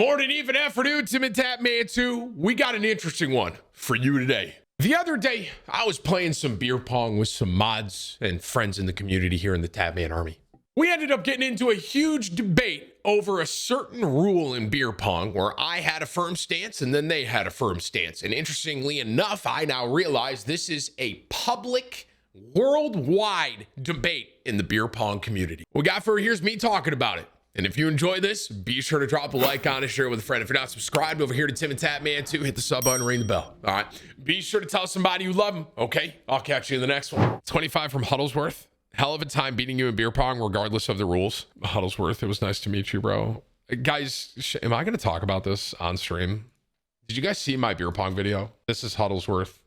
Morning, even afternoon, TimTheTatman 2. We got an interesting one for you today. The other day, I was playing some beer pong with some mods and friends in the community here in the Tatman Army. We ended up getting into a huge debate over a certain rule in beer pong where I had a firm stance and then they had a firm stance. And interestingly enough, I now realize this is a public, worldwide debate in the beer pong community. What we got for you, here's me talking about it. And if you enjoy this, be sure to drop a like on it, share it with a friend. If you're not subscribed over here to TimTheTatman 2, hit the sub button, ring the bell. All right. Be sure to tell somebody you love them. Okay. I'll catch you in the next one. 25 from Huddlesworth. Hell of a time beating you in beer pong, regardless of the rules. Huddlesworth, it was nice to meet you, bro. Guys, am I going to talk about this on stream? Did you guys see my beer pong video? This is Huddlesworth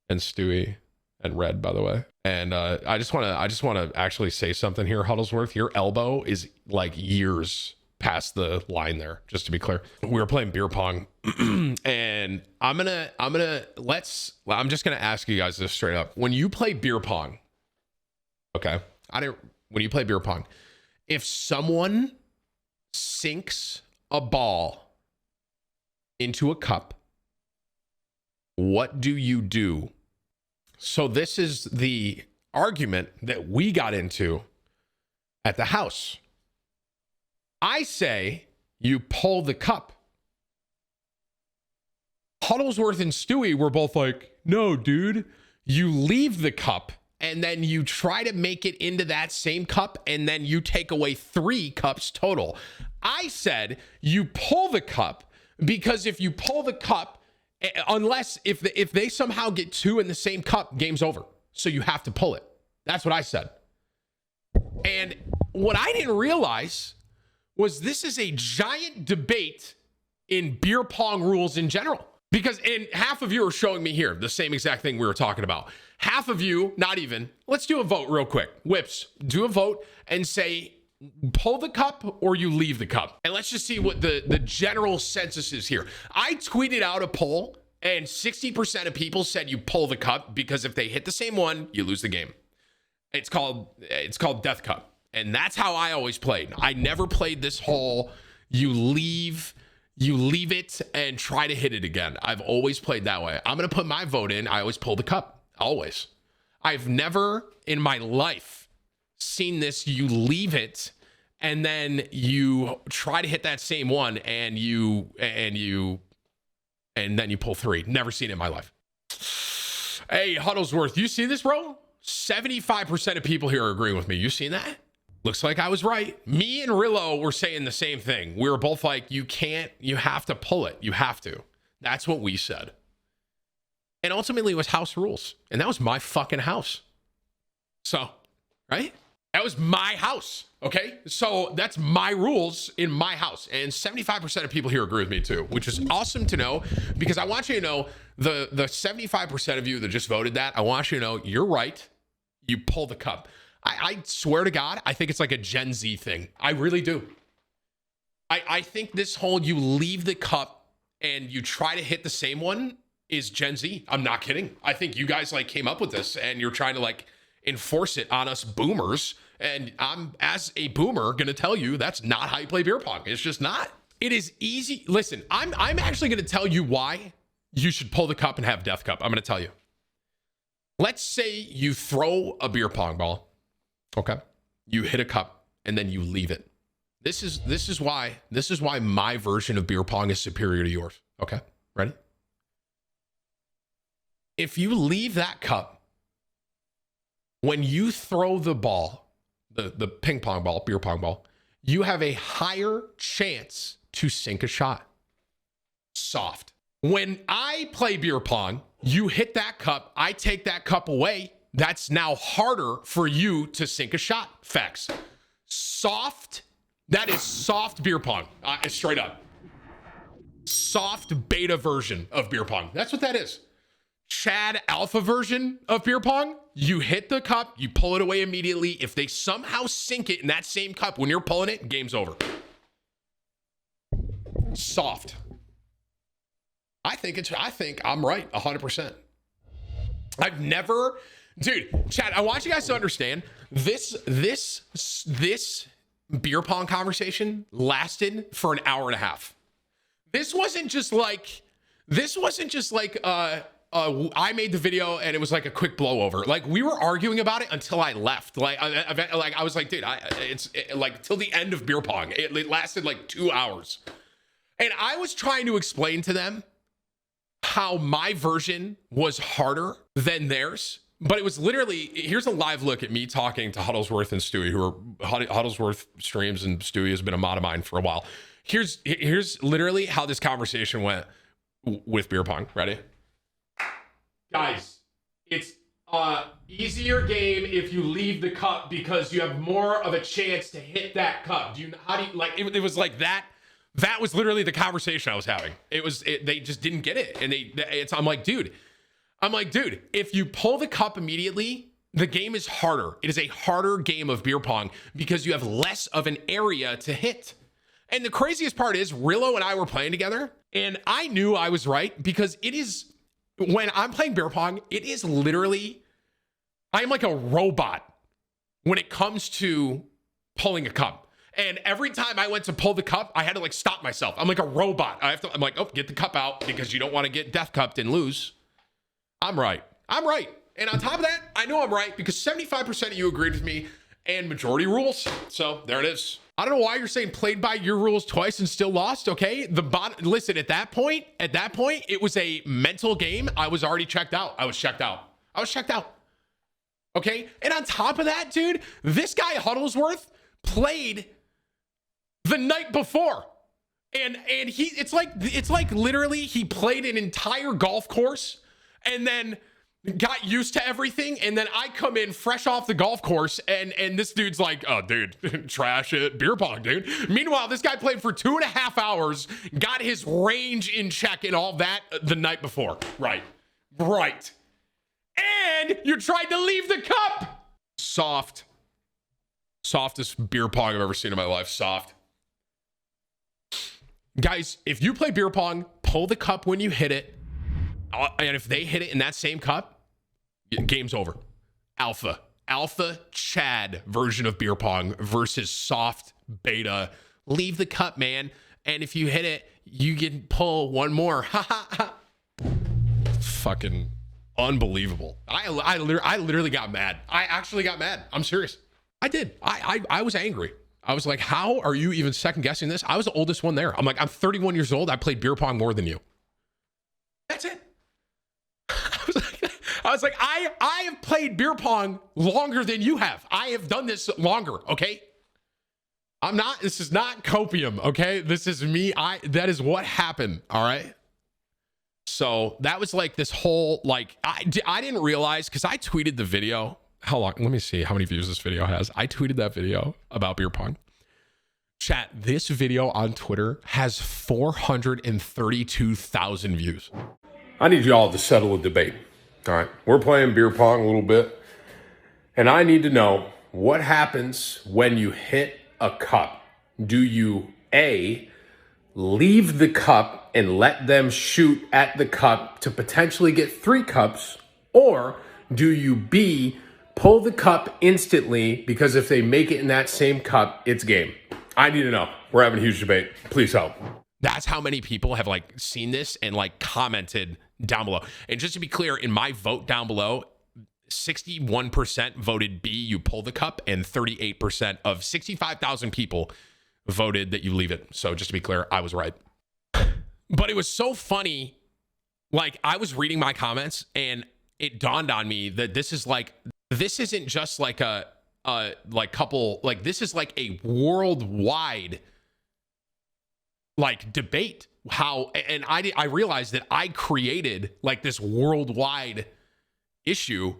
and Stewie and Red, by the way. And I just want to actually say something here, Huddlesworth. Your elbow is like years past the line there, just to be clear. We were playing beer pong and I'm just gonna ask you guys this straight up. When you play beer pong, okay, when you play beer pong, if someone sinks a ball into a cup, what do you do? So this is the argument that we got into at the house. I say you pull the cup. Huddlesworth and Stewie were both like, no, dude, you leave the cup and then you try to make it into that same cup and then you take away 3 cups total. I said you pull the cup because if you pull the cup, unless if they somehow get 2 in the same cup, game's over. So you have to pull it. That's what I said. And what I didn't realize was this is a giant debate in beer pong rules in general. Because half of you are showing me here the same exact thing we were talking about. Half of you, not even. Let's do a vote real quick. Whips, do a vote and say pull the cup or you leave the cup. And let's just see what the general census is here. I tweeted out a poll and 60% of people said you pull the cup because if they hit the same one, you lose the game. It's called Death Cup. And that's how I always played. I never played this whole you leave it and try to hit it again. I've always played that way. I'm going to put my vote in. I always pull the cup. Always. I've never in my life seen this you leave it and then you try to hit that same one and then you pull 3. Never seen it in my life. Hey, Huddlesworth, you see this, bro? 75% of people here are agreeing with me. You seen that? Looks like I was right. Me and Rillo were saying the same thing. We were both like, you have to pull it. You have to. That's what we said. And ultimately it was house rules. And that was my fucking house. So, right? That was my house, okay? So that's my rules in my house. And 75% of people here agree with me too, which is awesome to know because I want you to know the 75% of you that just voted that, I want you to know you're right. You pull the cup. I swear to God, I think it's like a Gen Z thing. I really do. I think this whole you leave the cup and you try to hit the same one is Gen Z. I'm not kidding. I think you guys like came up with this and you're trying to like enforce it on us boomers. And I'm, as a boomer, going to tell you that's not how you play beer pong. It's just not. It is easy. Listen, I'm actually going to tell you why you should pull the cup and have Death Cup. I'm going to tell you. Let's say you throw a beer pong ball. Okay. You hit a cup and then you leave it. This is why my version of beer pong is superior to yours. Okay. Ready? If you leave that cup, when you throw the ball, the ping pong ball, beer pong ball, you have a higher chance to sink a shot. Soft. When I play beer pong, you hit that cup, I take that cup away. That's now harder for you to sink a shot. Facts. Soft. That is soft beer pong. Straight up. Soft beta version of beer pong. That's what that is. Chad alpha version of beer pong. You hit the cup, you pull it away immediately. If they somehow sink it in that same cup when you're pulling it, game's over. Soft. I think I'm right 100%. I've never, dude, Chad, I want you guys to understand this beer pong conversation lasted for an hour and a half. This wasn't just like I made the video and it was like a quick blowover. Like we were arguing about it until I left. Like I was like, dude, it's like till the end of beer pong. It lasted like 2 hours. And I was trying to explain to them how my version was harder than theirs. But it was literally, here's a live look at me talking to Huddlesworth and Stewie, who are Huddlesworth streams, and Stewie has been a mod of mine for a while. Here's literally how this conversation went with beer pong. Ready? Guys, it's easier game if you leave the cup because you have more of a chance to hit that cup. It was like that. That was literally the conversation I was having. They just didn't get it. And I'm like, dude, if you pull the cup immediately, the game is harder. It is a harder game of beer pong because you have less of an area to hit. And the craziest part is Rillo and I were playing together and I knew I was right because it is, when I'm playing beer pong, it is literally, I'm like a robot when it comes to pulling a cup. And every time I went to pull the cup, I had to like stop myself. I'm like a robot. I'm like, oh, get the cup out because you don't want to get death cupped and lose. I'm right. And on top of that, I know I'm right because 75% of you agreed with me and majority rules. So there it is. I don't know why you're saying played by your rules twice and still lost. Okay. Listen, at that point, it was a mental game. I was already checked out. I was checked out. Okay. And on top of that, dude, this guy Huddlesworth played the night before. And it's like literally he played an entire golf course and then got used to everything. And then I come in fresh off the golf course and this dude's like, oh, dude, trash it, beer pong, dude. Meanwhile, this guy played for 2.5 hours, got his range in check and all that the night before. Right. And you tried to leave the cup. Softest beer pong I've ever seen in my life. Soft. Guys, if you play beer pong, pull the cup when you hit it. And if they hit it in that same cup, game's over. Alpha Chad version of beer pong versus soft beta. Leave the cup, man. And if you hit it, you can pull one more. Fucking unbelievable. I literally got mad. I actually got mad. I'm serious. I did. I was angry. I was like, how are you even second guessing this? I was the oldest one there. I'm like, I'm 31 years old. I played beer pong more than you. That's it. I was like, I have played beer pong longer than you have. I have done this longer. Okay. This is not copium. Okay. This is me. That is what happened. All right. So that was like this whole, like, I didn't realize because I tweeted the video. How long? Let me see how many views this video has. I tweeted that video about beer pong. Chat, this video on Twitter has 432,000 views. I need y'all to settle a debate. All right. We're playing beer pong a little bit. And I need to know what happens when you hit a cup. Do you A, leave the cup and let them shoot at the cup to potentially get 3 cups? Or do you B, pull the cup instantly because if they make it in that same cup, it's game? I need to know. We're having a huge debate. Please help. That's how many people have like seen this and like commented down below. And just to be clear, in my vote down below, 61% voted B, you pull the cup, and 38% of 65,000 people voted that you leave it. So just to be clear, I was right. But it was so funny. Like I was reading my comments and it dawned on me that this isn't just like a couple, like this is like a worldwide like debate. And I realized that I created like this worldwide issue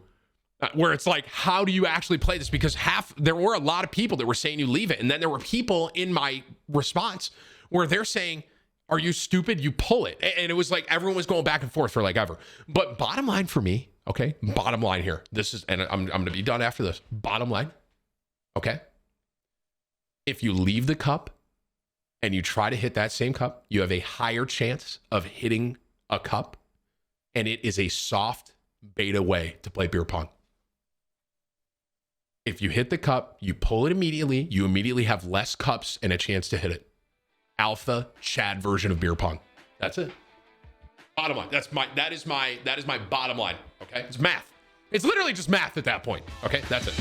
where it's like, how do you actually play this? Because there were a lot of people that were saying you leave it. And then there were people in my response where they're saying, are you stupid? You pull it. And it was like, everyone was going back and forth for like ever. But bottom line for me, okay, bottom line here, and I'm going to be done after this. Bottom line, okay, if you leave the cup and you try to hit that same cup, you have a higher chance of hitting a cup, and it is a soft beta way to play beer pong. If you hit the cup, you pull it immediately, you immediately have less cups and a chance to hit it. alpha Chad version of beer pong. That's it. Bottom line. That is my bottom line. Okay. It's math. It's literally just math at that point. Okay. That's it.